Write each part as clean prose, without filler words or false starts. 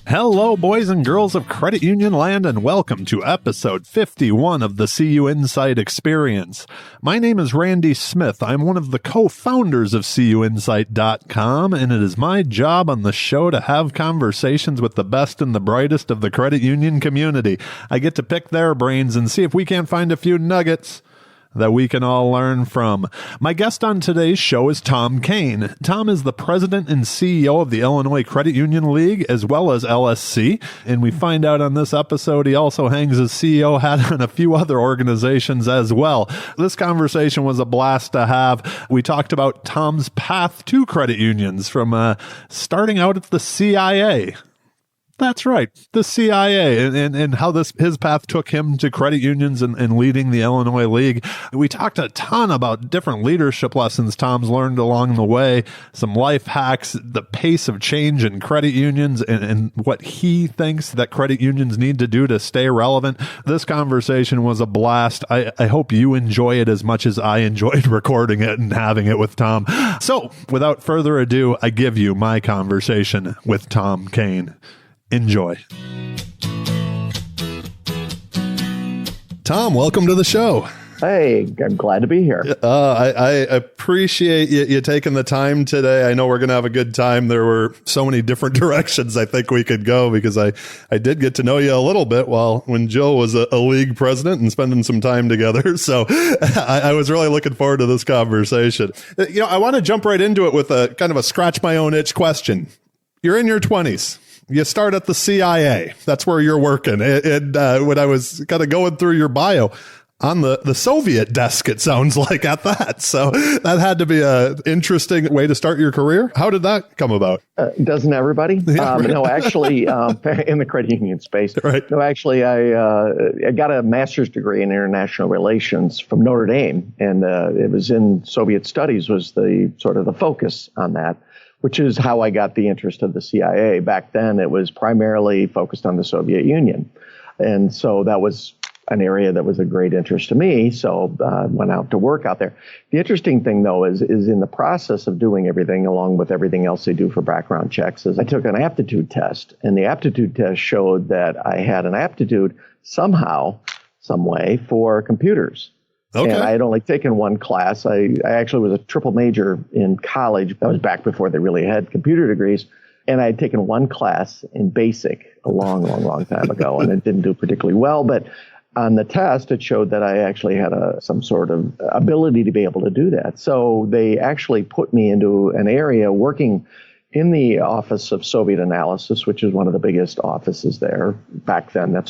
Hello, boys and girls of Credit Union Land, and welcome to episode 51 of the CUInsight Experience. My name is Randy Smith. I'm one of the co-founders of CUInsight.com, and it is my job on the show to have conversations with the best and the brightest of the credit union community. I get to pick their brains and see if we can't find a few nuggets that we can all learn from. My guest on today's show is Tom Kane. Tom is the president and CEO of the Illinois Credit Union League, as well as LSC. And we find out on this episode he also hangs his CEO hat on a few other organizations as well. This conversation was a blast to have. We talked about Tom's path to credit unions from starting out at the CIA. That's right, the CIA, and how his path took him to credit unions and leading the Illinois League. We talked a ton about different leadership lessons Tom's learned along the way, some life hacks, the pace of change in credit unions, and what he thinks that credit unions need to do to stay relevant. This conversation was a blast. I hope you enjoy it as much as I enjoyed recording it and having it with Tom. So, without further ado, I give you my conversation with Tom Kane. Enjoy. Tom, welcome to the show. Hey, I'm glad to be here. I appreciate you taking the time today. I know we're going to have a good time. There were so many different directions I think we could go because I did get to know you a little bit when Jill was a league president and spending some time together. So I was really looking forward to this conversation. I want to jump right into it with a kind of a scratch my own itch question. You're in your 20s. You start at the CIA. That's where you're working. And when I was kind of going through your bio, on the Soviet desk, it sounds like at that. So that had to be an interesting way to start your career. How did that come about? Doesn't everybody? Yeah, right. No, actually, in the credit union space. Right. No, actually, I got a master's degree in international relations from Notre Dame. And it was in Soviet studies was the sort of the focus on that, which is how I got the interest of the CIA. Back then, it was primarily focused on the Soviet Union. And so that was an area that was a great interest to me. So I went out to work out there. The interesting thing, though, is in the process of doing everything, along with everything else they do for background checks, is I took an aptitude test. And the aptitude test showed that I had an aptitude somehow, some way, for computers. Okay. And I had only taken one class. I actually was a triple major in college. That was back before they really had computer degrees. And I had taken one class in BASIC a long time ago, and it didn't do particularly well. But on the test, it showed that I actually had some sort of ability to be able to do that. So they actually put me into an area working in the Office of Soviet Analysis, which is one of the biggest offices there. Back then,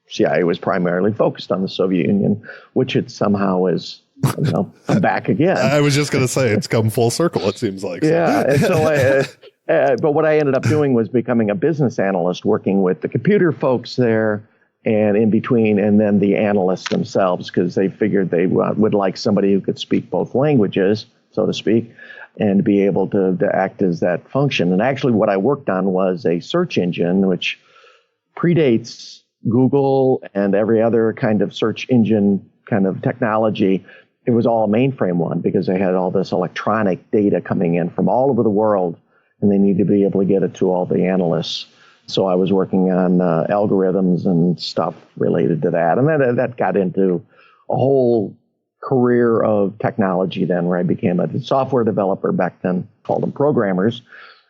CIA was primarily focused on the Soviet Union, which it somehow is, come back again. I was just going to say, it's come full circle, it seems like. So. Yeah. And so but what I ended up doing was becoming a business analyst, working with the computer folks there and in between, and then the analysts themselves, because they figured they would like somebody who could speak both languages, so to speak, and be able to act as that function. And actually what I worked on was a search engine, which predates Google and every other kind of search engine kind of technology. It was all a mainframe one because they had all this electronic data coming in from all over the world, and they needed to be able to get it to all the analysts. So I was working on algorithms and stuff related to that. And that got into a whole career of technology then, where I became a software developer. Back then, called them programmers.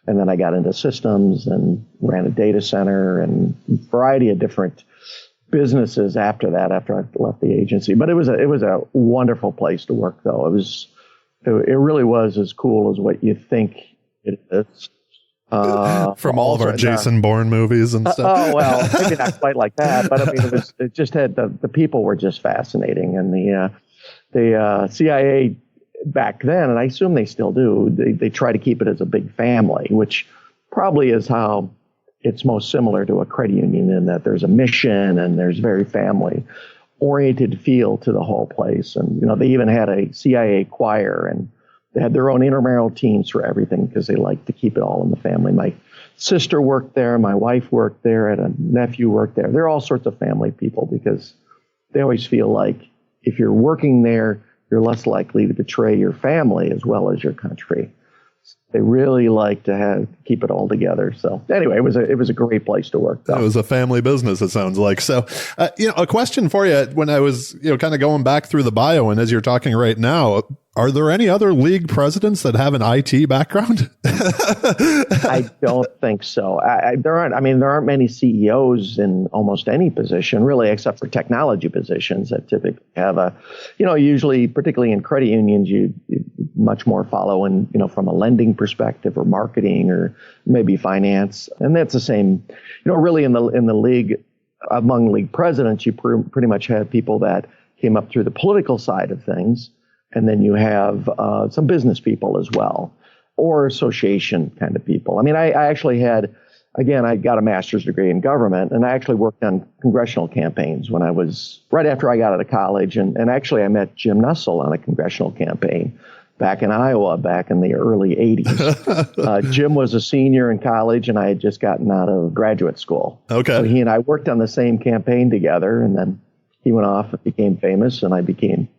And then I got into systems and ran a data center and a variety of different businesses after that, after I left the agency. But it was a wonderful place to work, though. It really was as cool as what you think it is. From all of our Jason Bourne movies and stuff. Oh, well, maybe not quite like that. But I mean, it just had the people were just fascinating. And the CIA back then, and I assume they still do, they try to keep it as a big family, which probably is how it's most similar to a credit union, in that there's a mission and there's very family-oriented feel to the whole place. And, they even had a CIA choir, and they had their own intramural teams for everything because they like to keep it all in the family. My sister worked there, my wife worked there, and a nephew worked there. They're all sorts of family people because they always feel like if you're working there, you're less likely to betray your family as well as your country. They really like to keep it all together. So anyway, it was a great place to work, though. It was a family business, it sounds like. So, a question for you when I was, kind of going back through the bio, and as you're talking right now, are there any other league presidents that have an IT background? I don't think so. There aren't many CEOs in almost any position, really, except for technology positions that typically have usually, particularly in credit unions, you much more follow in, from a lending perspective or marketing or maybe finance. And that's the same, really in the league, among league presidents, you pretty much have people that came up through the political side of things. And then you have some business people as well, or association kind of people. I mean, I actually had, again, I got a master's degree in government, and I actually worked on congressional campaigns when I was, right after I got out of college. And actually, I met Jim Nussle on a congressional campaign back in Iowa, back in the early 80s. Jim was a senior in college, and I had just gotten out of graduate school. Okay. So he and I worked on the same campaign together, and then he went off and became famous, and I became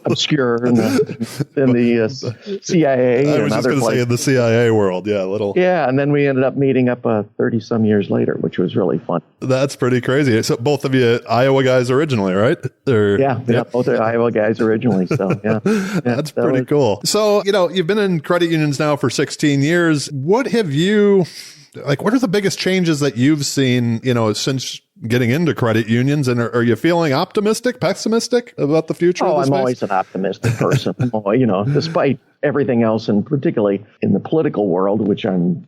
obscure in the CIA. I was just going to say in the CIA world, Yeah, and then we ended up meeting up 30-some years later, which was really fun. That's pretty crazy. So both of you Iowa guys originally, right? Yeah, both are Iowa guys originally. So yeah, that's pretty cool. So you've been in credit unions now for 16 years. What have you? What are the biggest changes that you've seen, since getting into credit unions? And are you feeling optimistic, pessimistic about the future of the space? I'm always an optimistic person. Despite everything else, and particularly in the political world, which I'm,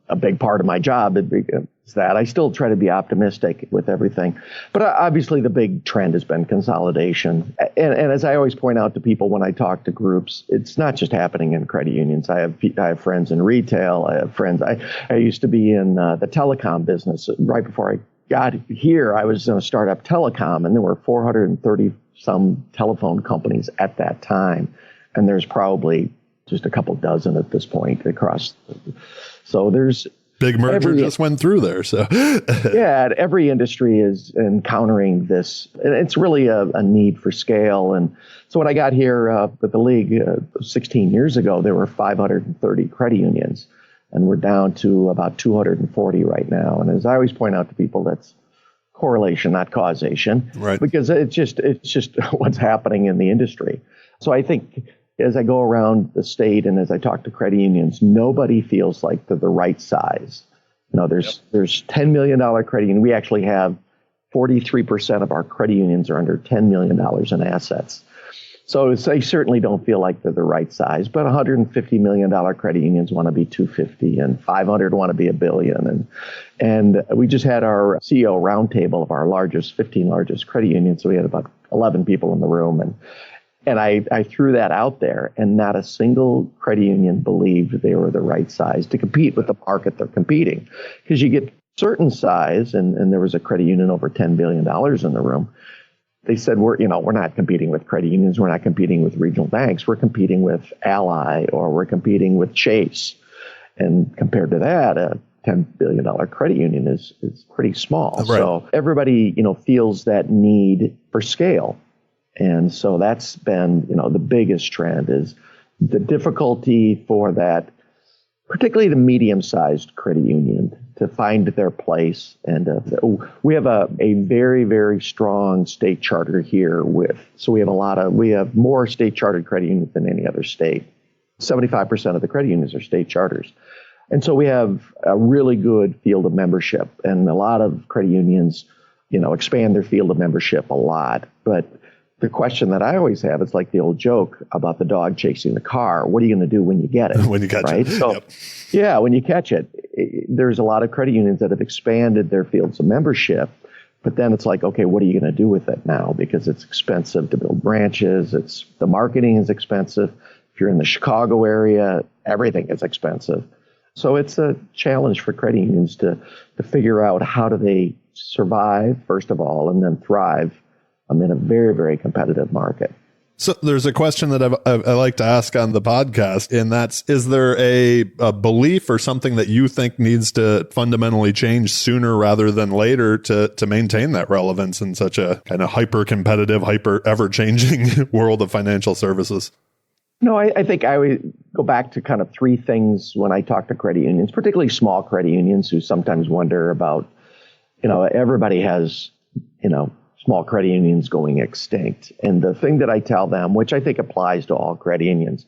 a big part of my job is that I still try to be optimistic with everything. But obviously the big trend has been consolidation. And as I always point out to people when I talk to groups, it's not just happening in credit unions. I have friends in retail. I have friends. I used to be in the telecom business. Right before I got here, I was in a startup telecom, and there were 430 some telephone companies at that time. And there's probably just a couple dozen at this point across. So there's big merger just went through there. So yeah, every industry is encountering this, and it's really a need for scale. And so when I got here at the league 16 years ago, there were 530 credit unions, and we're down to about 240 right now. And as I always point out to people, that's correlation, not causation, right? Because it's just what's happening in the industry. So I think as I go around the state and as I talk to credit unions, nobody feels like they're the right size. There's $10 million credit union. We actually have 43% of our credit unions are under $10 million in assets. So they certainly don't feel like they're the right size, but $150 million credit unions want to be 250 and 500 want to be $1 billion. And we just had our CEO roundtable of our 15 largest credit unions. So we had about 11 people in the room, and I threw that out there, and not a single credit union believed they were the right size to compete with the market they're competing. Because you get certain size, and there was a credit union over $10 billion in the room. They said, we're not competing with credit unions. We're not competing with regional banks. We're competing with Ally, or we're competing with Chase. And compared to that, a $10 billion credit union is pretty small. Right. So everybody, feels that need for scale. And so that's been, the biggest trend is the difficulty for that, particularly the medium-sized credit union, to find their place. And we have a very, very strong state charter here so we have more state chartered credit unions than any other state. 75% of the credit unions are state charters. And so we have a really good field of membership, and a lot of credit unions, expand their field of membership a lot. But the question that I always have, it's like the old joke about the dog chasing the car. What are you going to do when you get it? When you catch it. So, yep. Yeah, when you catch it, there's a lot of credit unions that have expanded their fields of membership. But then it's like, okay, what are you going to do with it now? Because it's expensive to build branches. The marketing is expensive. If you're in the Chicago area, everything is expensive. So it's a challenge for credit unions to figure out how do they survive, first of all, and then thrive in a very, very competitive market. So there's a question that I like to ask on the podcast, and that's, is there a belief or something that you think needs to fundamentally change sooner rather than later to maintain that relevance in such a kind of hyper-competitive, ever-changing world of financial services? No, I think go back to kind of three things when I talk to credit unions, particularly small credit unions who sometimes wonder about, everybody has, small credit unions going extinct. And the thing that I tell them, which I think applies to all credit unions,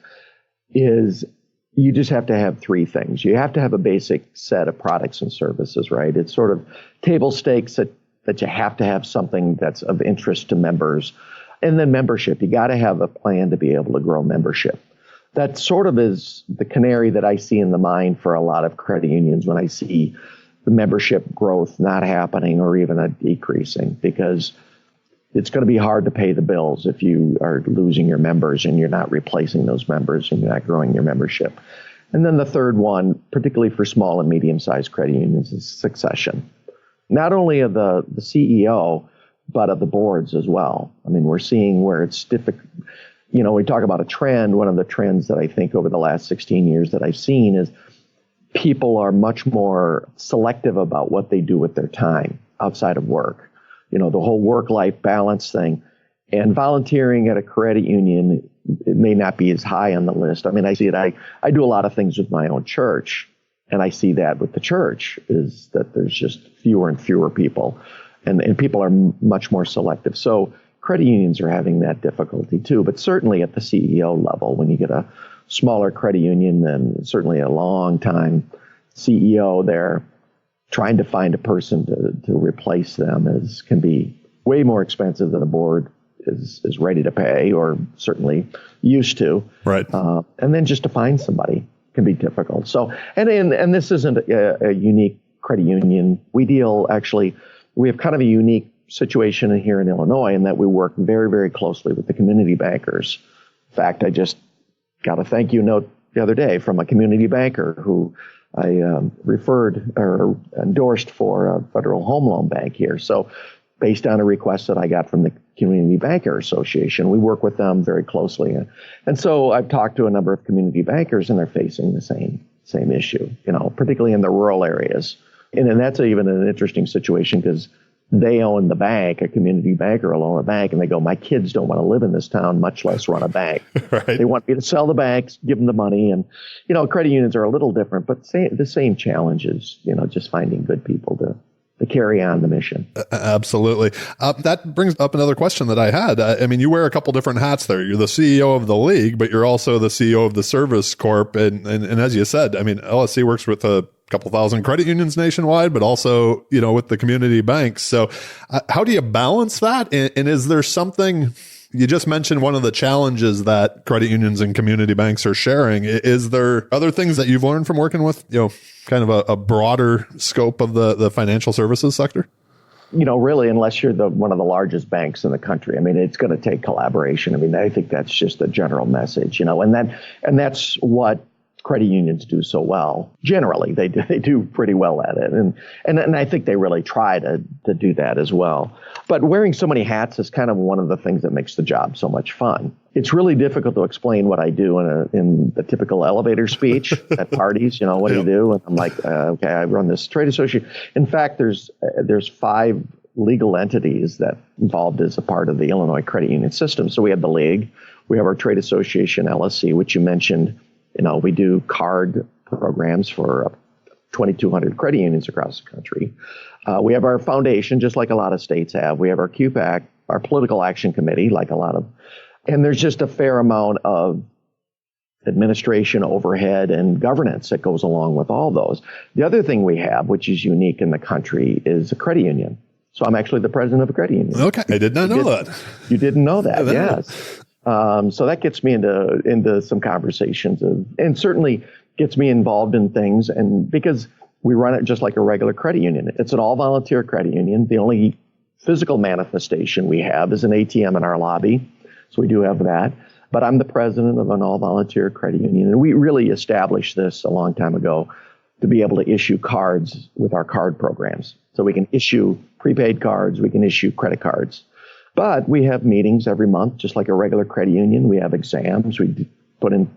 is you just have to have three things. You have to have a basic set of products and services, right? It's sort of table stakes that you have to have something that's of interest to members. And then membership. You got to have a plan to be able to grow membership. That sort of is the canary that I see in the mine for a lot of credit unions when I see the membership growth not happening or even a decreasing, because it's going to be hard to pay the bills if you are losing your members and you're not replacing those members and you're not growing your membership. And then the third one, particularly for small and medium-sized credit unions, is succession. Not only of the CEO, but of the boards as well. I mean, we're seeing where it's difficult. We talk about a trend. One of the trends that I think over the last 16 years that I've seen is people are much more selective about what they do with their time outside of work. The whole work-life balance thing. And volunteering at a credit union, it may not be as high on the list. I mean, I see it. I do a lot of things with my own church, and I see that with the church is that there's just fewer and fewer people, and people are much more selective. So credit unions are having that difficulty too, but certainly at the CEO level, when you get a smaller credit union, then certainly a long time CEO there, trying to find a person to replace them can be way more expensive than a board is ready to pay, or certainly used to. Right. And then just to find somebody can be difficult. So, and this isn't a unique credit union. We have kind of a unique situation here in Illinois in that we work very, very closely with the community bankers. In fact, I just got a thank you note the other day from a community banker who I referred or endorsed for a federal home loan bank here. So based on a request that I got from the Community Banker Association, we work with them very closely. And so I've talked to a number of community bankers, and they're facing the same issue, particularly in the rural areas. And that's even an interesting situation because they own the bank, a community banker will own a bank, and they go, my kids don't want to live in this town, much less run a bank. Right. They want me to sell the banks, give them the money. And, credit unions are a little different, but the same challenges, just finding good people to carry on the mission. Absolutely. That brings up another question that I had. I mean, you wear a couple different hats there. You're the CEO of the league, but you're also the CEO of the Service Corp. And as you said, I mean, LSC works with a couple thousand credit unions nationwide, but also, with the community banks. So how do you balance that? And is there something, you just mentioned one of the challenges that credit unions and community banks are sharing. Is there other things that you've learned from working with, kind of a broader scope of the financial services sector? Really, unless you're one of the largest banks in the country, I mean, it's going to take collaboration. I mean, I think that's just a general message, and that's what credit unions do so well. Generally, they do pretty well at it, and I think they really try to do that as well. But wearing so many hats is kind of one of the things that makes the job so much fun. It's really difficult to explain what I do in the typical elevator speech at parties. What do you do? And I'm like, okay, I run this trade association. In fact, there's 5 legal entities that involved as a part of the Illinois credit union system. So we have the league, we have our trade association LSC, which you mentioned. We do card programs for 2,200 credit unions across the country. We have our foundation, just like a lot of states have. We have our CUIPAC, our political action committee, like a lot of, and there's just a fair amount of administration, overhead, and governance that goes along with all those. The other thing we have, which is unique in the country, is a credit union. So I'm actually the president of a credit union. Okay, I did not know that. You didn't know that, yes. So that gets me into some conversations and certainly gets me involved in things. And because we run it just like a regular credit union, it's an all volunteer credit union. The only physical manifestation we have is an ATM in our lobby. So we do have that. But I'm the president of an all volunteer credit union. And we really established this a long time ago to be able to issue cards with our card programs. So we can issue prepaid cards, we can issue credit cards. But we have meetings every month, just like a regular credit union. We have exams. We put in,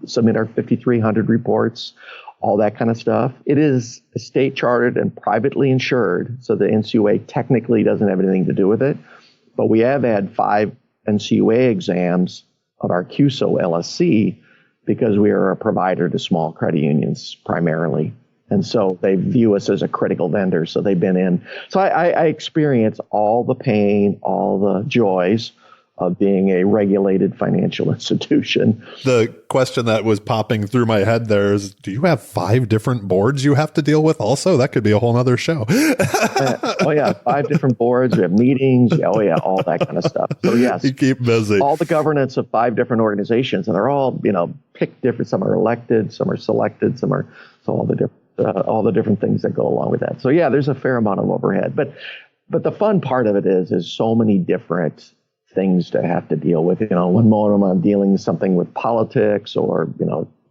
submit our 5,300 reports, all that kind of stuff. It is state chartered and privately insured, so the NCUA technically doesn't have anything to do with it. But we have had 5 NCUA exams of our CUSO LSC because we are a provider to small credit unions primarily. And so they view us as a critical vendor. So they've been in. So I experience all the pain, all the joys of being a regulated financial institution. The question that was popping through my head there is, do you have 5 different boards you have to deal with also? That could be a whole nother show. Oh, yeah. 5 different boards. We have meetings. Oh, yeah. All that kind of stuff. So, yes. You keep busy. All the governance of 5 different organizations. And they're all, picked different. Some are elected. Some are selected. So all the different things that go along with that. So, yeah, there's a fair amount of overhead. But the fun part of it is so many different things to have to deal with. One moment I'm dealing with something with politics or,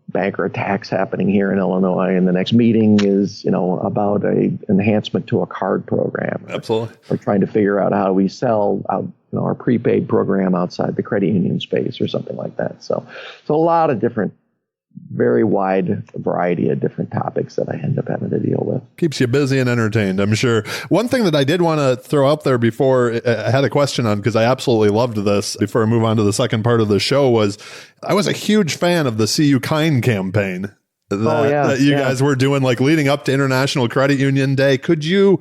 banker attacks happening here in Illinois. And the next meeting is, about a enhancement to a card program. Absolutely. We're trying to figure out how we sell out, our prepaid program outside the credit union space or something like that. So a lot of different, very wide variety of different topics that I end up having to deal with. Keeps you busy and entertained, I'm sure. One thing that I did want to throw out there before I had a question on, because I absolutely loved this before I move on to the second part of the show, was I was a huge fan of the CUInsight campaign that you guys were doing, like leading up to International Credit Union Day. Could you,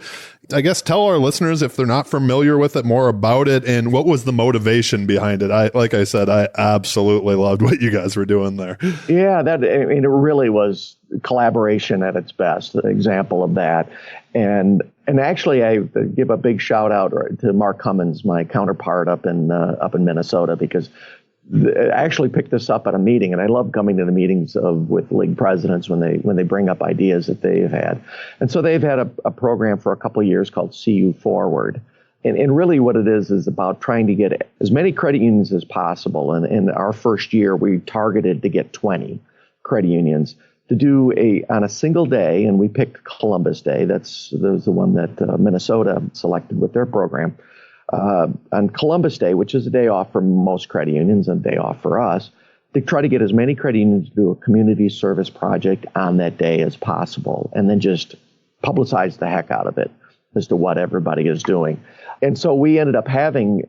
I guess, tell our listeners, if they're not familiar with it, more about it and what was the motivation behind it? Like I said, I absolutely loved what you guys were doing there. Yeah, it really was collaboration at its best, an example of that. And actually, I give a big shout out to Mark Cummins, my counterpart up in Minnesota, because I actually picked this up at a meeting, and I love coming to the meetings with league presidents when they bring up ideas that they've had. And so they've had a program for a couple of years called CU Forward. And really what it is about trying to get as many credit unions as possible. And in our first year, we targeted to get 20 credit unions to do on a single day, and we picked Columbus Day. That was the one that Minnesota selected with their program. On Columbus Day, which is a day off for most credit unions and a day off for us, to try to get as many credit unions to do a community service project on that day as possible, and then just publicize the heck out of it as to what everybody is doing. And so we ended up having,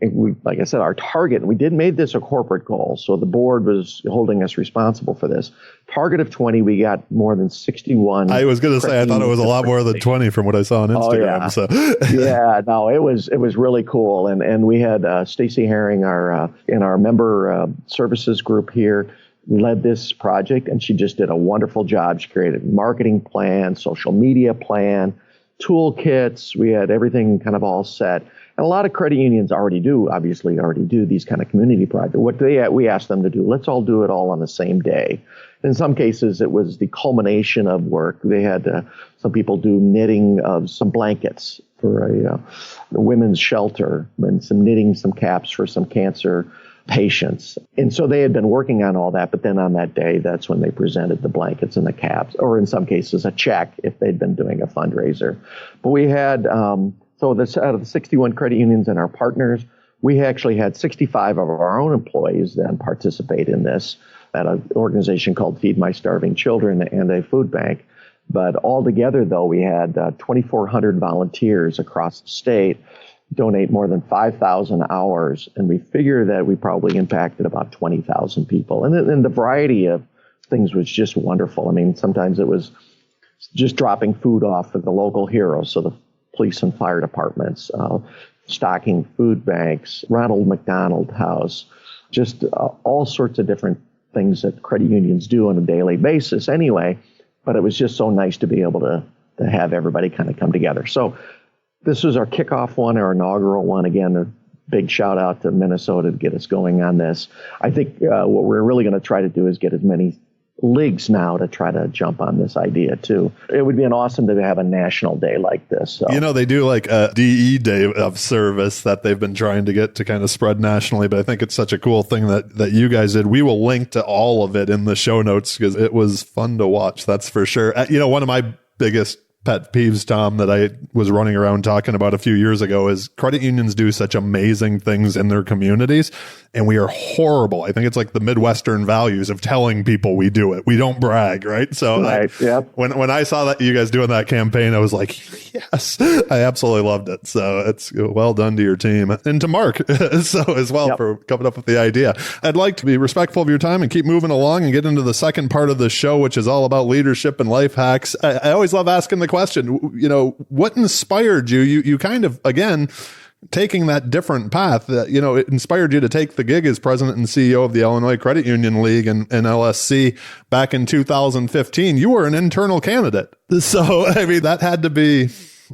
like I said, our target, and we made this a corporate goal, so the board was holding us responsible for this. Target of 20, we got more than 61. I was going to say, I thought it was a lot more than 20 from what I saw on Instagram. Oh, yeah. Yeah, no, it was really cool. And we had Stacy Herring, in our member services group here, led this project, and she just did a wonderful job. She created a marketing plan, social media plan, toolkits. We had everything kind of all set. And a lot of credit unions already do these kind of community projects. What we asked them to do, let's all do it all on the same day. In some cases, it was the culmination of work. They had some people do knitting of some blankets for a women's shelter, and some knitting some caps for some cancer patients. And so they had been working on all that, but then on that day, that's when they presented the blankets and the caps, or in some cases a check if they'd been doing a fundraiser. But we had, out of the 61 credit unions and our partners, we actually had 65 of our own employees then participate in this at an organization called Feed My Starving Children and a food bank. But altogether, though, we had 2,400 volunteers across the state donate more than 5,000 hours, and we figure that we probably impacted about 20,000 people. And the variety of things was just wonderful. I mean, sometimes it was just dropping food off for the local heroes, so the police and fire departments, stocking food banks, Ronald McDonald House, just all sorts of different things that credit unions do on a daily basis anyway. But it was just so nice to be able to have everybody kind of come together. So this was our kickoff one, our inaugural one. Again, a big shout out to Minnesota to get us going on this. I think what we're really going to try to do is get as many leagues now to try to jump on this idea too. It would be awesome to have a national day like this. So. They do like a DE day of service that they've been trying to get to kind of spread nationally, but I think it's such a cool thing that you guys did. We will link to all of it in the show notes because it was fun to watch. That's for sure. One of my biggest pet peeves, Tom, that I was running around talking about a few years ago is credit unions do such amazing things in their communities, and we are horrible. I think it's like the Midwestern values of telling people we do it. We don't brag, right? So when I saw that you guys doing that campaign, I was like, yes, I absolutely loved it. So it's well done to your team and to Mark so as well for coming up with the idea. I'd like to be respectful of your time and keep moving along and get into the second part of the show, which is all about leadership and life hacks. I always love asking the question, what inspired you? You kind of, again, taking that different path that, it inspired you to take the gig as president and CEO of the Illinois Credit Union League and LSC back in 2015. You were an internal candidate. So, I mean, that had to be,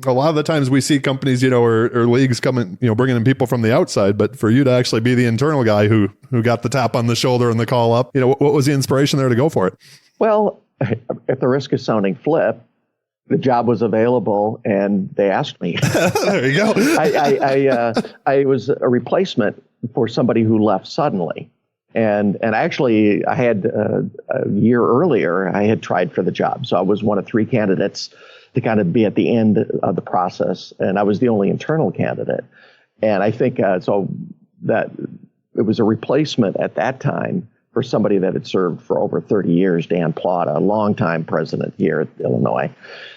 a lot of the times we see companies, or leagues coming, bringing in people from the outside, but for you to actually be the internal guy who got the tap on the shoulder and the call up, what was the inspiration there to go for it? Well, at the risk of sounding flip, the job was available and they asked me. There you go. I was a replacement for somebody who left suddenly. And actually, I had a year earlier, I had tried for the job. So I was one of three candidates to kind of be at the end of the process. And I was the only internal candidate. And I think so that it was a replacement at that time for somebody that had served for over 30 years, Dan Plata, a longtime president here at Illinois.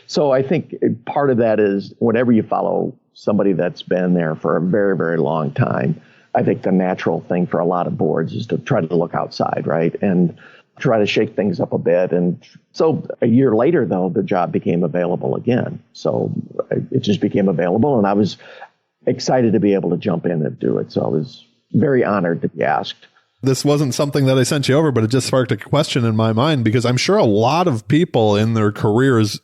So I think part of that is whenever you follow somebody that's been there for a very, very long time, I think the natural thing for a lot of boards is to try to look outside, right? And try to shake things up a bit. And so a year later, though, the job became available again. So it just became available, and I was excited to be able to jump in and do it. So I was very honored to be asked. This wasn't something that I sent you over, but it just sparked a question in my mind, because I'm sure a lot of people in their careers,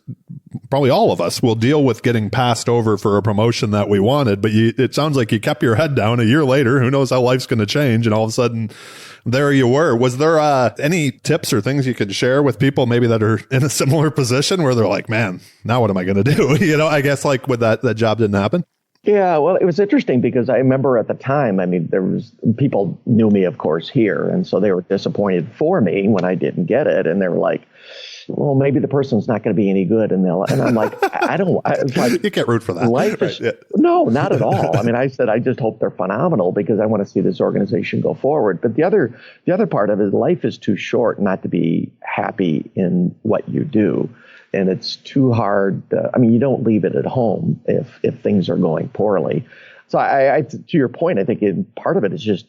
probably all of us, will deal with getting passed over for a promotion that we wanted. But it sounds like you kept your head down a year later. Who knows how life's going to change? And all of a sudden, there you were. Was there any tips or things you could share with people maybe that are in a similar position where they're like, man, now what am I going to do? I guess like with that job didn't happen. Yeah, well, it was interesting because I remember at the time, I mean, people knew me, of course, here. And so they were disappointed for me when I didn't get it. And they were like, well, maybe the person's not going to be any good. And I'm like, it's like, you can't root for that. Life is, right, yeah. No, not at all. I mean, I said, I just hope they're phenomenal because I want to see this organization go forward. But the other part of it is life is too short not to be happy in what you do. And it's too hard. You don't leave it at home if things are going poorly. So to your point, I think part of it is just,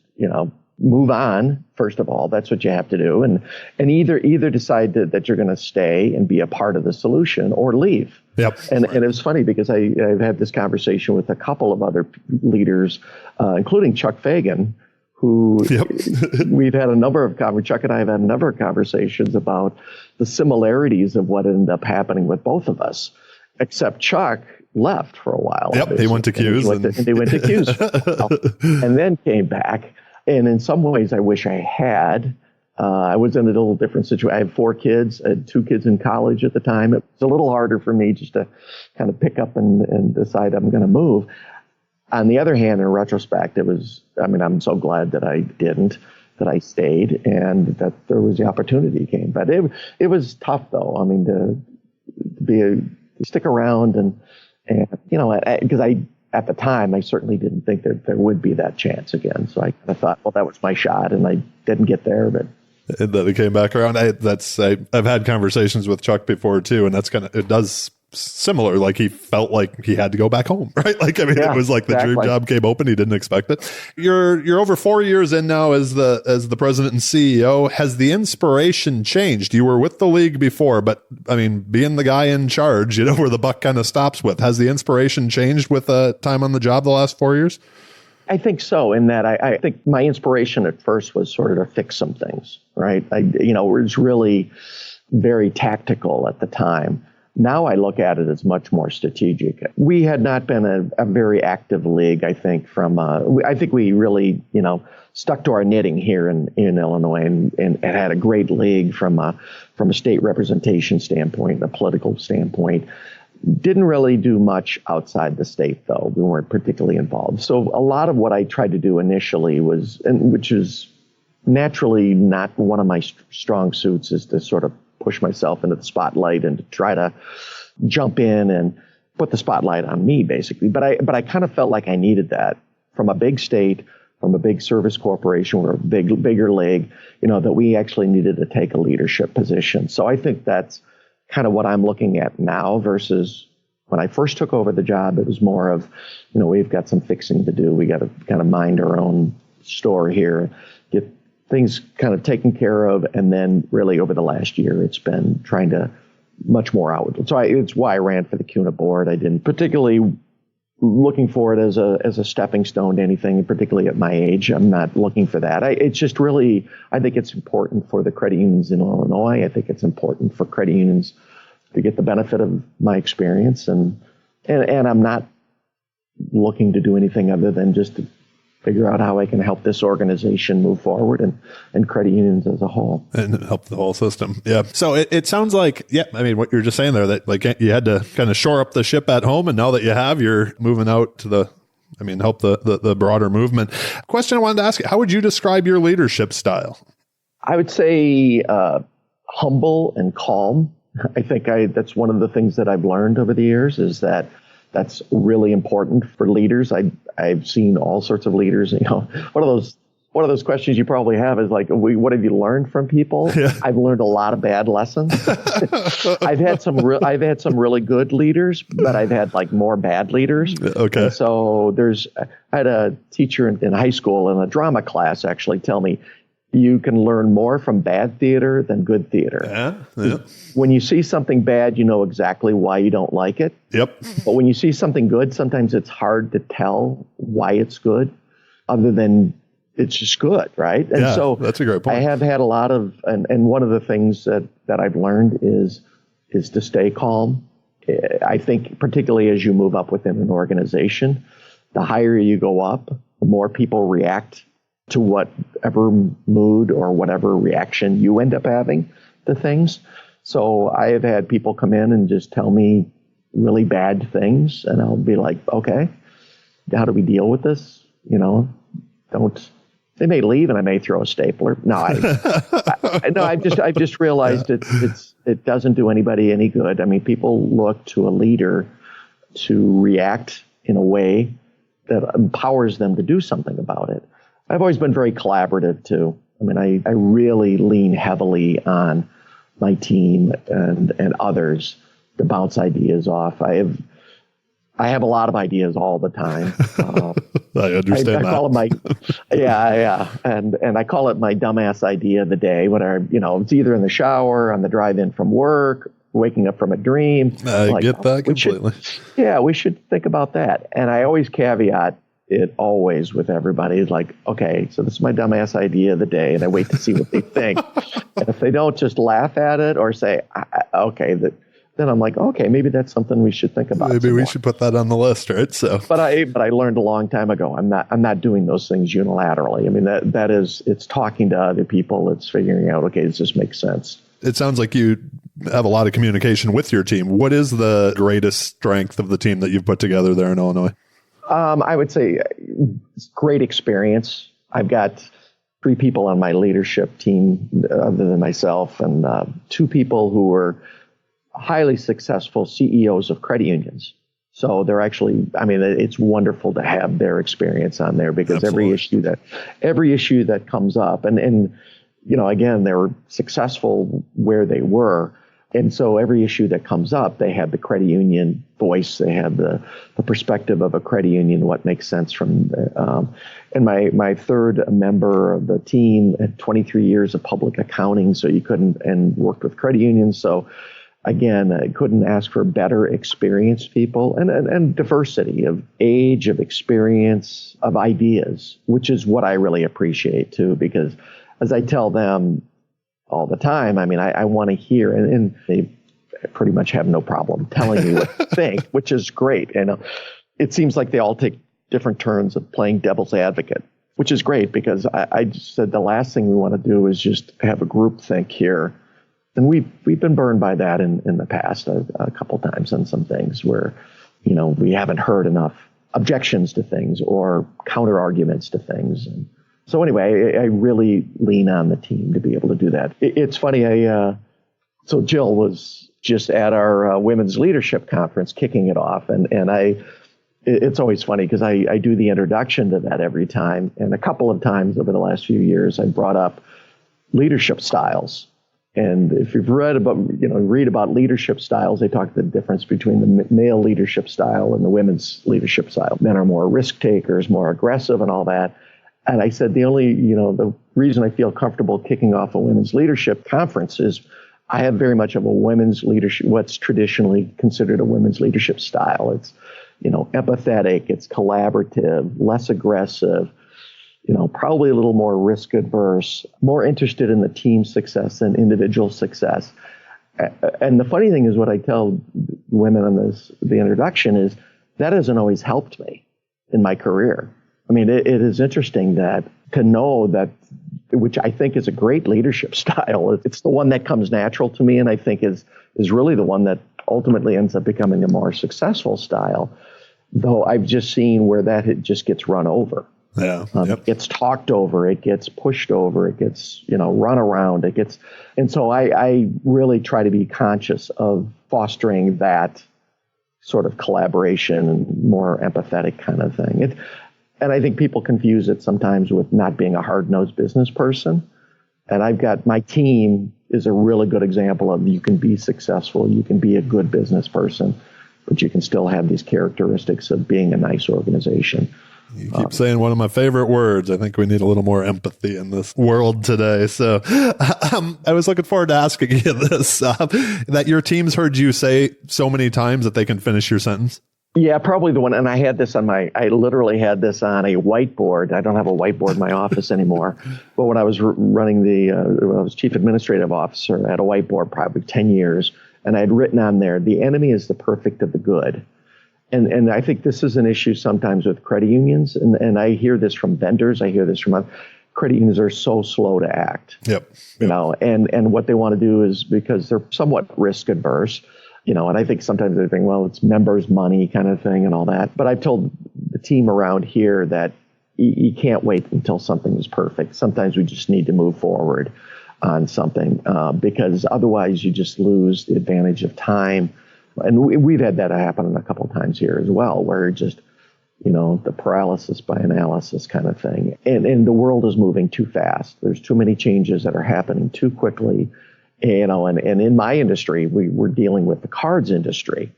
move on. First of all, that's what you have to do. And either decide that you're going to stay and be a part of the solution or leave. Yep. And it was funny because I've had this conversation with a couple of other leaders, including Chuck Fagan, who we've had a number of Chuck and I have had a number of conversations about the similarities of what ended up happening with both of us, except Chuck left for a while. Yep, he went to CUIs. He went to CUIs and then came back. And in some ways, I wish I had. I was in a little different situation. I had 4 kids. I had 2 kids in college at the time. It was a little harder for me just to kind of pick up and decide I'm going to move. On the other hand, in retrospect, I'm so glad that I didn't, that I stayed, and that there was the opportunity came. But it was tough, though. To stick around and because at the time, I certainly didn't think that there would be that chance again. So I kind of thought, well, that was my shot, and I didn't get there, but. And then it came back around. I've had conversations with Chuck before too, and it does similar. Like he felt like he had to go back home, right? It was like the dream job came open. He didn't expect it. You're over 4 years in now as the president and CEO. Has the inspiration changed? You were with the league before, but being the guy in charge, where the buck kind of stops with, has the inspiration changed with time on the job the last 4 years? I think so, in that I think my inspiration at first was sort of to fix some things, right? It was really very tactical at the time. Now I look at it as much more strategic. We had not been a very active league, I think, I think we really, stuck to our knitting here in Illinois and had a great league from a state representation standpoint, a political standpoint. Didn't really do much outside the state, though. We weren't particularly involved. So a lot of what I tried to do initially which is naturally not one of my strong suits, is to sort of push myself into the spotlight and to try to jump in and put the spotlight on me, basically. But I kind of felt like I needed that from a big state, from a big service corporation or a bigger league, that we actually needed to take a leadership position. So I think that's kind of what I'm looking at now versus when I first took over the job. It was more of, we've got some fixing to do. We got to kind of mind our own store here, get things kind of taken care of. And then really over the last year, it's been trying to much more outward. So it's why I ran for the CUNA board. I didn't particularly looking for it as a stepping stone to anything, particularly at my age. I'm not looking for that. It's just really, I think it's important for the credit unions in Illinois. I think it's important for credit unions to get the benefit of my experience. And I'm not looking to do anything other than just to figure out how I can help this organization move forward and credit unions as a whole. And help the whole system. Yeah. So it sounds like, what you're just saying there, that like you had to kind of shore up the ship at home. And now that you have, you're moving out to help the broader movement. Question I wanted to ask you, how would you describe your leadership style? I would say humble and calm. I think that's one of the things that I've learned over the years is that's really important for leaders. I've seen all sorts of leaders. One of those questions you probably have is like, what have you learned from people? Yeah. I've learned a lot of bad lessons. I've had some really good leaders, but I've had like more bad leaders. Okay. And so I had a teacher in high school in a drama class actually tell me, you can learn more from bad theater than good theater. Yeah. When you see something bad, you know exactly why you don't like it. Yep. But when you see something good, sometimes it's hard to tell why it's good other than it's just good, right? And so that's a great point. I have had a lot of, and one of the things that I've learned is to stay calm. I think particularly as you move up within an organization, the higher you go up, the more people react to whatever mood or whatever reaction you end up having to things. So I have had people come in and just tell me really bad things, and I'll be like, okay, how do we deal with this? They may leave and I may throw a stapler. No, I've just realized it doesn't do anybody any good. People look to a leader to react in a way that empowers them to do something about it. I've always been very collaborative too. I really lean heavily on my team and others to bounce ideas off. I have a lot of ideas all the time. I understand that. I call it and I call it my dumbass idea of the day. It's either in the shower, on the drive in from work, waking up from a dream. I get that completely. We should think about that. And I always caveat it always with everybody. It's like, okay, so this is my dumbass idea of the day, and I wait to see what they think. And if they don't just laugh at it or say, okay, then I'm like, okay, maybe that's something we should think about. Maybe we should put that on the list, right? So, but I learned a long time ago. I'm not doing those things unilaterally. It's talking to other people. It's figuring out, okay, does this make sense? It sounds like you have a lot of communication with your team. What is the greatest strength of the team that you've put together there in Illinois? I would say great experience. I've got 3 people on my leadership team other than myself, and 2 people who were highly successful CEOs of credit unions. So they're actually, it's wonderful to have their experience on there because Absolutely. every issue that comes up, and again, they were successful where they were. And so every issue that comes up, they have the credit union voice. They have the perspective of a credit union, what makes sense from. And my third member of the team had 23 years of public accounting, so and worked with credit unions. So again, I couldn't ask for better experienced people and diversity of age, of experience, of ideas, which is what I really appreciate too, because as I tell them all the time, I want to hear, and they pretty much have no problem telling me what to think, which is great. And it seems like they all take different turns of playing devil's advocate, which is great because I just said the last thing we want to do is just have a group think here. And we've been burned by that in the past a couple times on some things where, we haven't heard enough objections to things or counter arguments to things. And so anyway, I really lean on the team to be able to do that. It's funny. So Jill was just at our women's leadership conference, kicking it off. And it's always funny because I do the introduction to that every time. And a couple of times over the last few years, I brought up leadership styles. And if you've read about leadership styles, they talk the difference between the male leadership style and the women's leadership style. Men are more risk takers, more aggressive and all that. And I said, the reason I feel comfortable kicking off a women's leadership conference is I have very much of a women's leadership, what's traditionally considered a women's leadership style. It's, empathetic, it's collaborative, less aggressive, probably a little more risk adverse, more interested in the team success than individual success. And the funny thing is what I tell women on the introduction is that hasn't always helped me in my career. I mean, it is interesting to know that, which I think is a great leadership style. It's the one that comes natural to me, and I think is really the one that ultimately ends up becoming a more successful style. Though I've just seen where it just gets run over. Yeah. It gets talked over, it gets pushed over, it gets, run around, and so I really try to be conscious of fostering that sort of collaboration and more empathetic kind of thing. And I think people confuse it sometimes with not being a hard-nosed business person. And I've got my team is a really good example of you can be successful, you can be a good business person, but you can still have these characteristics of being a nice organization. You keep saying one of my favorite words. I think we need a little more empathy in this world today. So I was looking forward to asking you this, that your team's heard you say so many times that they can finish your sentence. Yeah, probably the one. And I literally had this on a whiteboard. I don't have a whiteboard in my office anymore. But when I was running when I was chief administrative officer, I had a whiteboard probably 10 years. And I had written on there, the enemy is the perfect of the good. And I think this is an issue sometimes with credit unions. And I hear this from vendors. I hear this from other credit unions are so slow to act. Yep. And what they want to do is because they're somewhat risk adverse, and I think sometimes they think, well, it's members' money kind of thing and all that. But I've told the team around here that you can't wait until something is perfect. Sometimes we just need to move forward on something because otherwise you just lose the advantage of time. And we've had that happen a couple of times here as well, where just, the paralysis by analysis kind of thing. And the world is moving too fast. There's too many changes that are happening too quickly. And in my industry, we're dealing with the cards industry.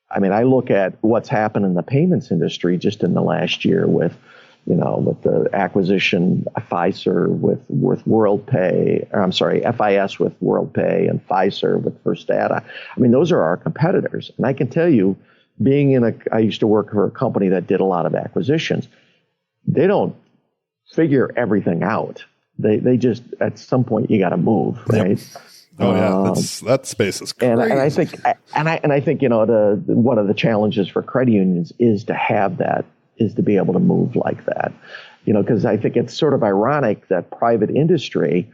I mean, I look at what's happened in the payments industry just in the last year with the acquisition of Fiserv with WorldPay, FIS with WorldPay and Fiserv with First Data. I mean, those are our competitors. And I can tell you, I used to work for a company that did a lot of acquisitions. They don't figure everything out. They just, at some point, you got to move, right? Yep. Oh yeah, that space is crazy. And I think one of the challenges for credit unions is to be able to move like that, because I think it's sort of ironic that private industry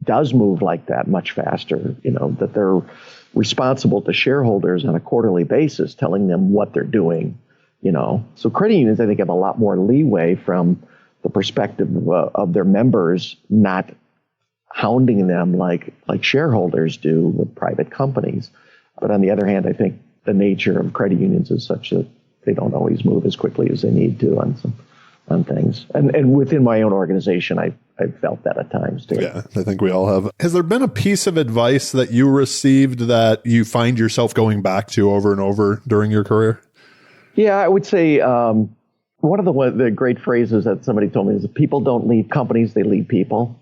does move like that much faster. That they're responsible to shareholders on a quarterly basis, telling them what they're doing. So credit unions, I think, have a lot more leeway from the perspective of their members not hounding them like shareholders do with private companies. But on the other hand, I think the nature of credit unions is such that they don't always move as quickly as they need to on things. And within my own organization, I've felt that at times too. Yeah, I think we all have. Has there been a piece of advice that you received that you find yourself going back to over and over during your career? Yeah, I would say one of the great phrases that somebody told me is that people don't lead companies, they lead people,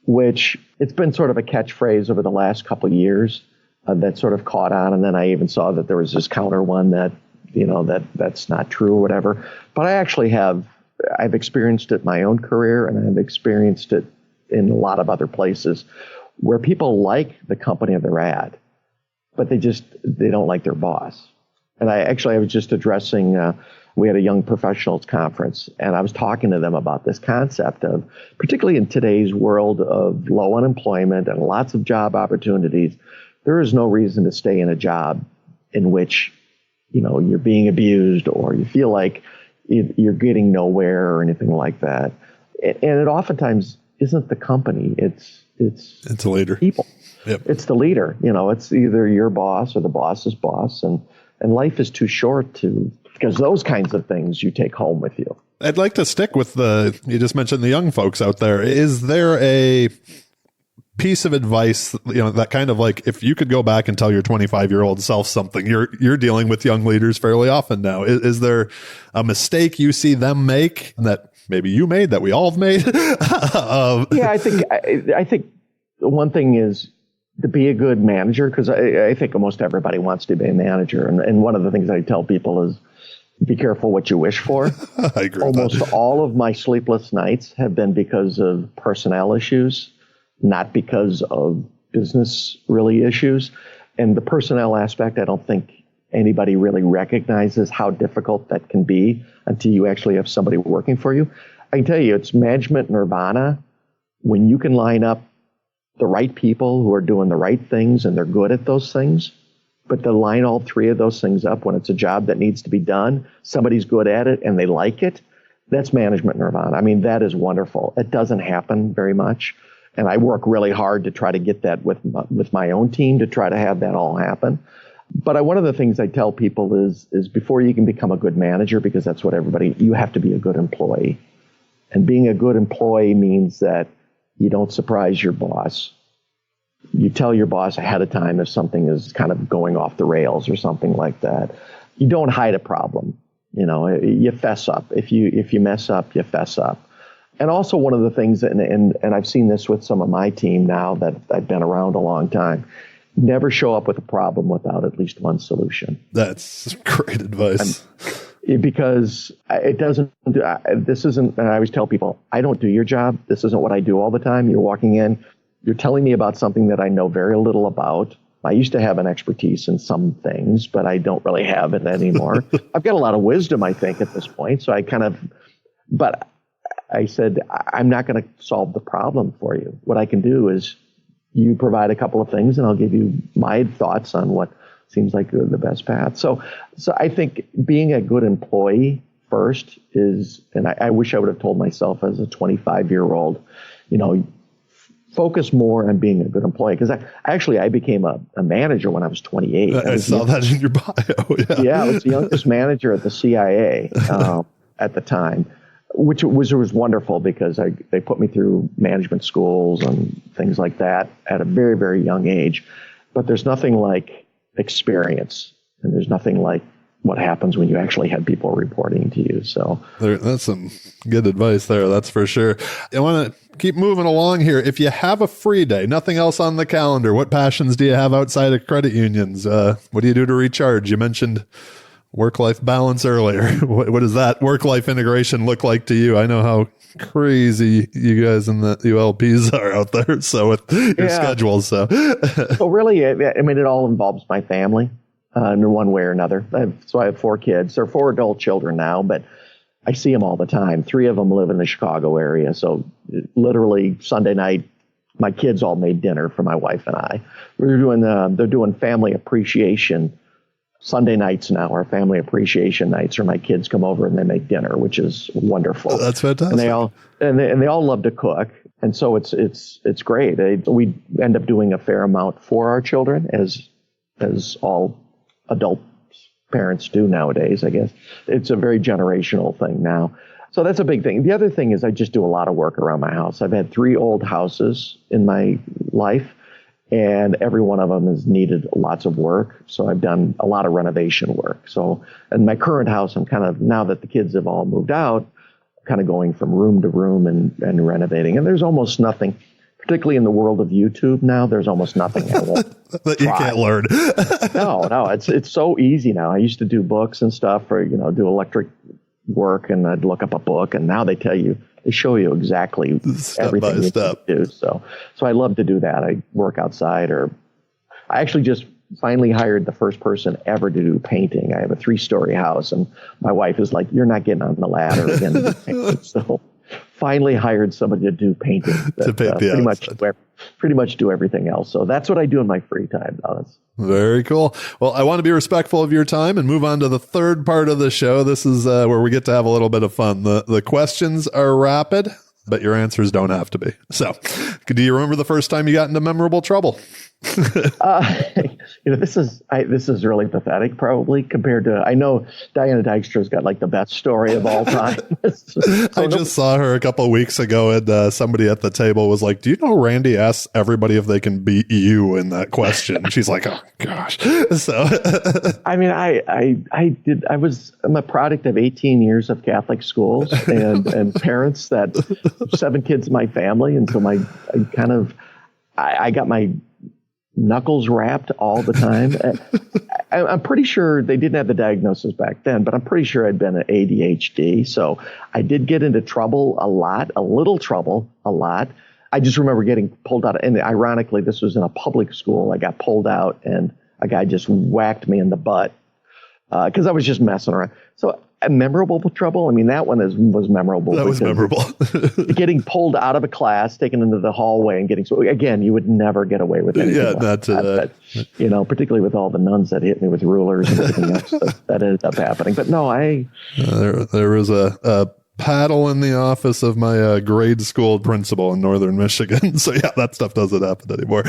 which it's been sort of a catchphrase over the last couple of years that sort of caught on. And then I even saw that there was this counter one that, that's not true or whatever. But I've experienced it in my own career, and I've experienced it in a lot of other places where people like the company they're at, but they don't like their boss. And I was just addressing, we had a young professionals conference, and I was talking to them about this concept of, particularly in today's world of low unemployment and lots of job opportunities, there is no reason to stay in a job in which, you're being abused or you feel like you're getting nowhere or anything like that. And it oftentimes isn't the company. It's a leader. People. Yep. It's the leader. It's either your boss or the boss's boss, and life is too short because those kinds of things you take home with you. I'd like to stick with you just mentioned the young folks out there. Is there a piece of advice, that kind of like, if you could go back and tell your 25-year-old self something, you're dealing with young leaders fairly often now. Is there a mistake you see them make that maybe you made, that we all have made? Yeah, I think one thing is to be a good manager, because I think almost everybody wants to be a manager. And one of the things I tell people is be careful what you wish for. I agree. Almost all of my sleepless nights have been because of personnel issues, not because of business really issues. And the personnel aspect, I don't think anybody really recognizes how difficult that can be until you actually have somebody working for you. I can tell you, it's management nirvana when you can line up the right people who are doing the right things and they're good at those things. But to line all three of those things up when it's a job that needs to be done, somebody's good at it and they like it, that's management nirvana. I mean, that is wonderful. It doesn't happen very much. And I work really hard to try to get that with my own team, to try to have that all happen. But one of the things I tell people is before you can become a good manager, because that's what you have to be a good employee. And being a good employee means that you don't surprise your boss. You tell your boss ahead of time if something is kind of going off the rails or something like that. You don't hide a problem. You fess up. If you mess up, you fess up. And also one of the things, and I've seen this with some of my team now that I've been around a long time, never show up with a problem without at least one solution. That's great advice. Because it doesn't, this isn't, and I always tell people, I don't do your job. This isn't what I do all the time. You're walking in, you're telling me about something that I know very little about. I used to have an expertise in some things, but I don't really have it anymore. I've got a lot of wisdom, I think, at this point. So but I said, I'm not going to solve the problem for you. What I can do is you provide a couple of things and I'll give you my thoughts on what seems like the best path. So I think being a good employee first is, and I wish I would have told myself as a 25-year-old, focus more on being a good employee. Because I became a manager when I was 28. I saw that in your bio. Yeah, I was the youngest manager at the CIA at the time, which was wonderful because they put me through management schools and things like that at a very, very young age. But there's nothing like experience, and there's nothing like what happens when you actually have people reporting to you. So that's some good advice there. That's for sure. I want to keep moving along here. If you have a free day, nothing else on the calendar, what passions do you have outside of credit unions? What do you do to recharge? You mentioned work-life balance earlier. What does that work-life integration look like to you? I know how crazy you guys in the ULPs are out there. So with your schedules, so really, it all involves my family in one way or another. I have 4 kids. They're 4 adult children now, but I see them all the time. 3 of them live in the Chicago area. So literally Sunday night, my kids all made dinner for my wife and I. They're doing family appreciation Sunday nights now. Our family appreciation nights, or my kids come over and they make dinner, which is wonderful. Oh, that's fantastic. And they all love to cook, and so it's great. We end up doing a fair amount for our children, as all adult parents do nowadays. I guess it's a very generational thing now. So that's a big thing. The other thing is I just do a lot of work around my house. I've had 3 old houses in my life, and every one of them has needed lots of work. So I've done a lot of renovation work. So in my current house, I'm kind of, now that the kids have all moved out, kind of going from room to room and renovating. And there's almost nothing, particularly in the world of YouTube now, there's almost nothing I won't that you can't learn. No, it's so easy now. I used to do books and stuff, or, do electric work, and I'd look up a book, and now they show you exactly everything you step do. So I love to do that. I work outside, or I actually just finally hired the first person ever to do painting. I have a 3-story house, and my wife is like, "You're not getting on the ladder again to do painting." So finally hired somebody to do painting. To paint pretty much do everything else. So that's what I do in my free time. Very cool. Well, I want to be respectful of your time and move on to the third part of the show. This is where we get to have a little bit of fun. The questions are rapid. but your answers don't have to be. So, do you remember the first time you got into memorable trouble? This is really pathetic, probably compared to. I know Diana Dykstra's got like the best story of all time. I just saw her a couple of weeks ago, and somebody at the table was like, "Do you know Randy asks everybody if they can beat you in that question?" She's like, "Oh gosh." So, I mean, I'm a product of 18 years of Catholic schools and parents that 7 kids in my family, and so I got my knuckles wrapped all the time. I'm pretty sure they didn't have the diagnosis back then, but I'm pretty sure I'd been an ADHD. So I did get into trouble a lot. I just remember getting pulled out. And ironically, this was in a public school. I got pulled out and a guy just whacked me in the butt because I was just messing around. So a memorable trouble. I mean, that one was memorable. That was memorable. Getting pulled out of a class, taken into the hallway, and getting. So again, you would never get away with anything. Yeah, like that. But, particularly with all the nuns that hit me with rulers and everything else that ended up happening. But no, there was a paddle in the office of my grade school principal in northern Michigan. So yeah, that stuff doesn't happen anymore.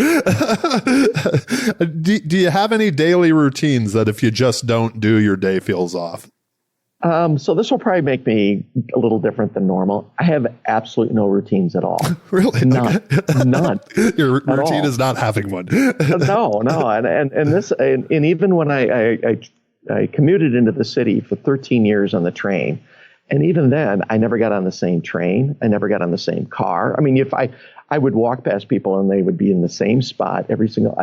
Do you have any daily routines that if you just don't do, your day feels off? So this will probably make me a little different than normal. I have absolutely no routines at all. Really? None. Your routine is not having one. No. And even when I commuted into the city for 13 years on the train, and even then I never got on the same train. I never got on the same car. I mean, if I would walk past people and they would be in the same spot every single,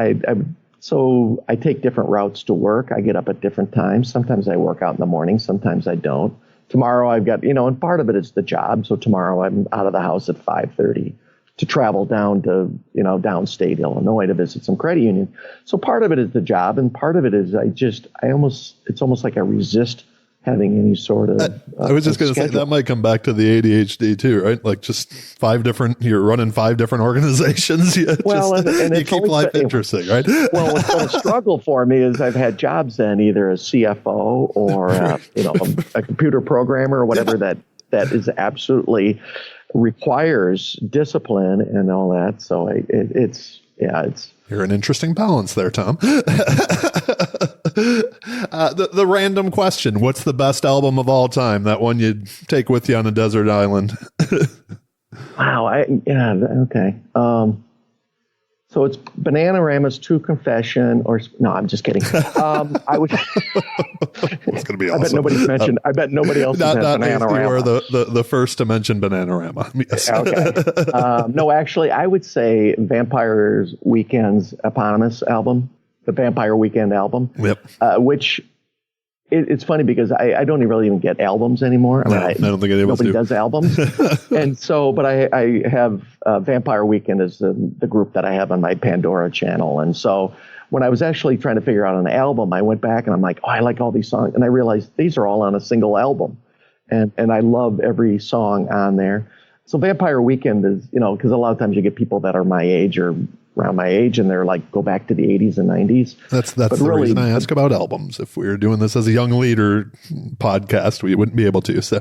So I take different routes to work. I get up at different times. Sometimes I work out in the morning. Sometimes I don't. Tomorrow I've got, and part of it is the job. So tomorrow I'm out of the house at 5:30 to travel down to, downstate Illinois to visit some credit union. So part of it is the job. And part of it is it's almost like I resist having any sort of I was just going to say that might come back to the ADHD too, right? Like just you're running 5 different organizations. You keep life interesting, right? Well, what's been a struggle for me is I've had jobs then either as CFO or a computer programmer or whatever that is absolutely requires discipline and all that. So it's you're an interesting balance there, Tom. The random question: what's the best album of all time? That one you'd take with you on a desert island. Wow. Okay. So it's Bananarama's True Confession, no, I'm just kidding. I would. It's going to be awesome. I bet nobody else has Bananarama. You were the first to mention Bananarama. Yes. Okay. No, actually, I would say Vampire Weekend's eponymous album, the Vampire Weekend album. Yep. Which it's funny because I don't really even get albums anymore. I don't think nobody does albums. And so, but I have Vampire Weekend is the group that I have on my Pandora channel. And so when I was actually trying to figure out an album, I went back and I'm like, oh, I like all these songs. And I realized these are all on a single album. And I love every song on there. So Vampire Weekend is, because a lot of times you get people that are my age or around my age and they're like, go back to the 80s and 90s. That's the reason I ask about albums. If we were doing this as a young leader podcast, we wouldn't be able to. So,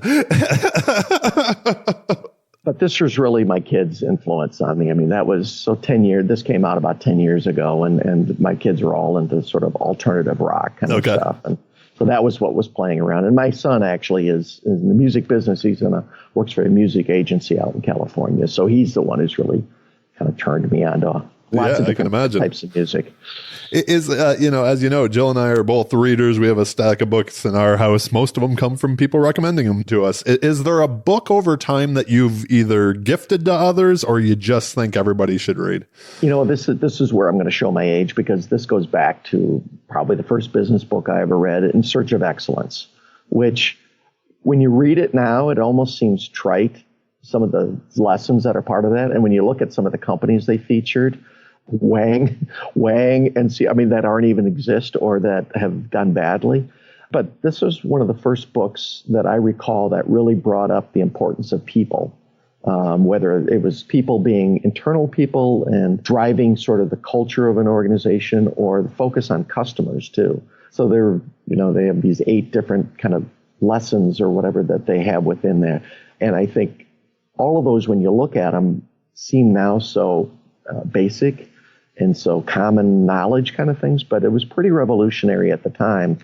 but this was really my kids' influence on me. I mean, that was 10 years. This came out about 10 years ago and my kids were all into sort of alternative rock kind of stuff. And so that was what was playing around. And my son actually is in the music business. He's works for a music agency out in California. So he's the one who's really kind of turned me on to lots of different types of music. As you know, Jill and I are both readers. We have a stack of books in our house. Most of them come from people recommending them to us. Is there a book over time that you've either gifted to others or you just think everybody should read? This is where I'm going to show my age because this goes back to probably the first business book I ever read, In Search of Excellence, which when you read it now, it almost seems trite, some of the lessons that are part of that. And when you look at some of the companies they featured, Wang, and see, that aren't even exist or that have done badly. But this was one of the first books that I recall that really brought up the importance of people, whether it was people being internal people and driving sort of the culture of an organization or the focus on customers too. So they have these 8 different kind of lessons or whatever that they have within there. And I think all of those, when you look at them, seem now so basic and so common knowledge kind of things, but it was pretty revolutionary at the time.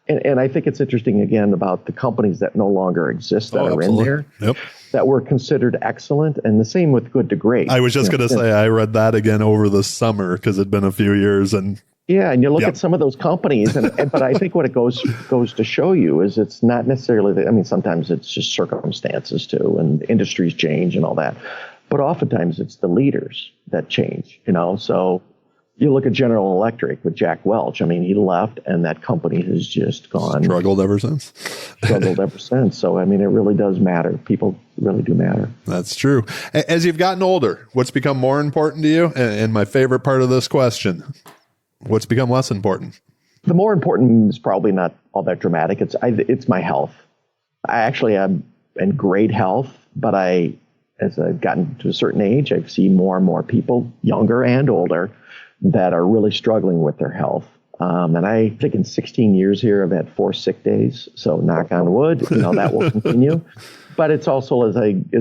And I think it's interesting, again, about the companies that no longer exist that are in there, that were considered excellent. And the same with good to great. I was just going to say, I read that again over the summer because it'd been a few years. And yeah, and you look at some of those companies, but I think what it goes to show you is it's not necessarily, sometimes it's just circumstances too, and industries change and all that. But oftentimes it's the leaders that change, so you look at General Electric with Jack Welch. He left, and that company has just gone. Struggled ever since. So, it really does matter. People really do matter. That's true. As you've gotten older, what's become more important to you? And my favorite part of this question, what's become less important? The more important is probably not all that dramatic. It's my health. I actually am in great health, but as I've gotten to a certain age, I see more and more people, younger and older, that are really struggling with their health. And I think in 16 years here, I've had 4 sick days. So knock on wood, that will continue. But it's also as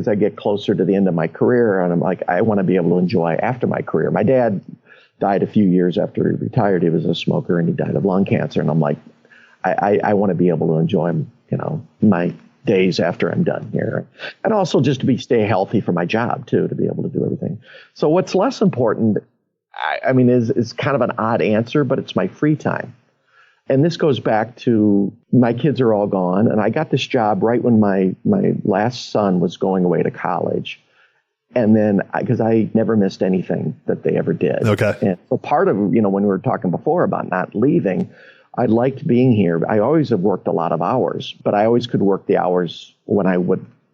I get closer to the end of my career, and I'm like, I want to be able to enjoy after my career. My dad died a few years after he retired. He was a smoker and he died of lung cancer. And I'm like, I want to be able to enjoy, my days after I'm done here. And also just to stay healthy for my job too, to be able to do everything. So what's less important, is kind of an odd answer, but it's my free time. And this goes back to my kids are all gone. And I got this job right when my last son was going away to college. And then, because I never missed anything that they ever did. Okay. And so part of, when we were talking before about not leaving, I liked being here. I always have worked a lot of hours, but I always could work the hours when I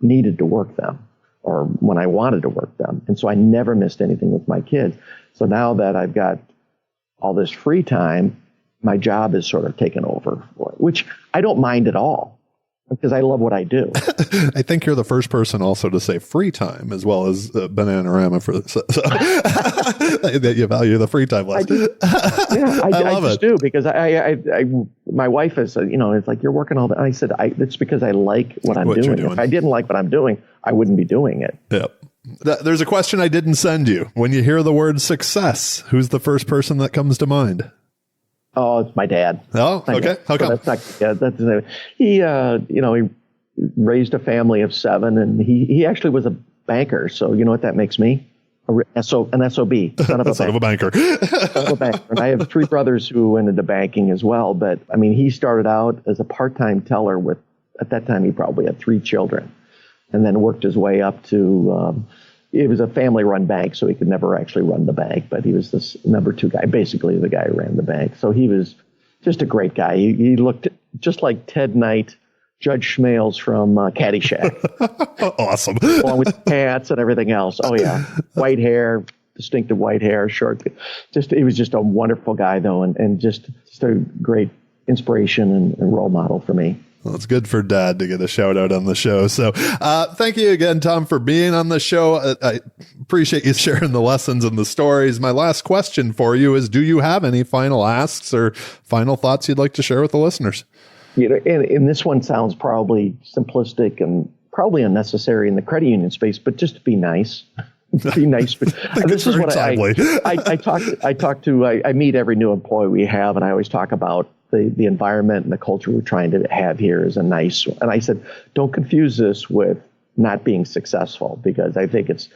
needed to work them or when I wanted to work them. And so I never missed anything with my kids. So now that I've got all this free time, my job is sort of taken over, which I don't mind at all because I love what I do. I think you're the first person also to say free time as well as Bananarama that you value the free time less. I just do because my wife has said, it's like you're working all that. I said, it's because I like what I'm doing. If I didn't like what I'm doing, I wouldn't be doing it. Yep. There's a question I didn't send you. When you hear the word success, who's the first person that comes to mind? Oh, it's my dad. Oh, okay. How come? He raised a family of 7, and he actually was a banker. So you know what that makes me? An SOB, son of a banker. Son of a banker. And I have 3 brothers who went into banking as well. But he started out as a part-time teller with, at that time, he probably had 3 children, and then worked his way up to. It was a family-run bank, so he could never actually run the bank, but he was this number 2 guy, basically the guy who ran the bank. So he was just a great guy. He looked just like Ted Knight, Judge Schmales from Caddyshack. Awesome. Along with cats and everything else. Oh, yeah. White hair, distinctive white hair, short. He was just a wonderful guy, though, and just a great inspiration and role model for me. Well, it's good for Dad to get a shout out on the show. So thank you again, Tom, for being on the show. I appreciate you sharing the lessons and the stories. My last question for you is, do you have any final asks or final thoughts you'd like to share with the listeners? And this one sounds probably simplistic and probably unnecessary in the credit union space, but just to be nice. Be nice. This is what I meet every new employee we have, and I always talk about the environment and the culture we're trying to have here is a nice. And I said, don't confuse this with not being successful, because I think it's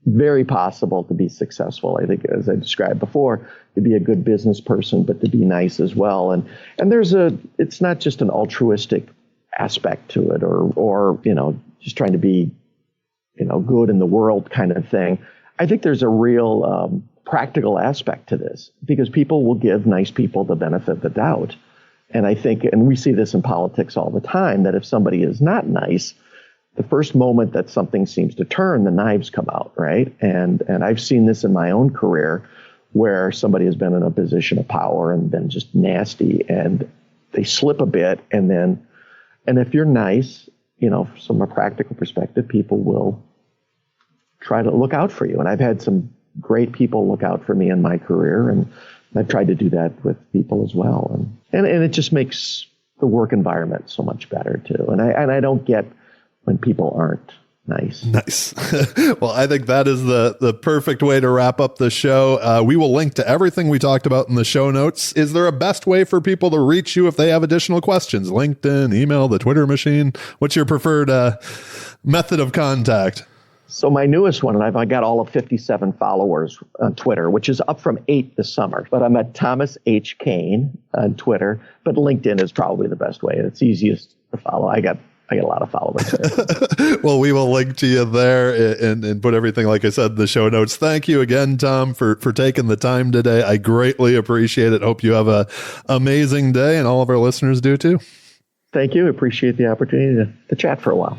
very possible to be successful. I think, as I described before, to be a good business person, but to be nice as well. And it's not just an altruistic aspect to it, or just trying to be, good in the world kind of thing. I think there's a real practical aspect to this, because people will give nice people the benefit of the doubt. And I think, and we see this in politics all the time, that if somebody is not nice, the first moment that something seems to turn, the knives come out, right? And I've seen this in my own career, where somebody has been in a position of power and been just nasty, and they slip a bit, and if you're nice, from a practical perspective, people will try to look out for you. And I've had some great people look out for me in my career, and I've tried to do that with people as well. And it just makes the work environment so much better too. And I don't get when people aren't Nice. Well, I think that is the perfect way to wrap up the show. We will link to everything we talked about in the show notes. Is there a best way for people to reach you if they have additional questions? LinkedIn, email, the Twitter machine? What's your preferred method of contact? So my newest one, and I got all of 57 followers on Twitter, which is up from 8 this summer. But I'm at Thomas H. Kane on Twitter. But LinkedIn is probably the best way. It's easiest to follow. I got a lot of followers there. Well, we will link to you there and put everything, like I said, in the show notes. Thank you again, Tom, for taking the time today. I greatly appreciate it. Hope you have an amazing day, and all of our listeners do too. Thank you. Appreciate the opportunity to chat for a while.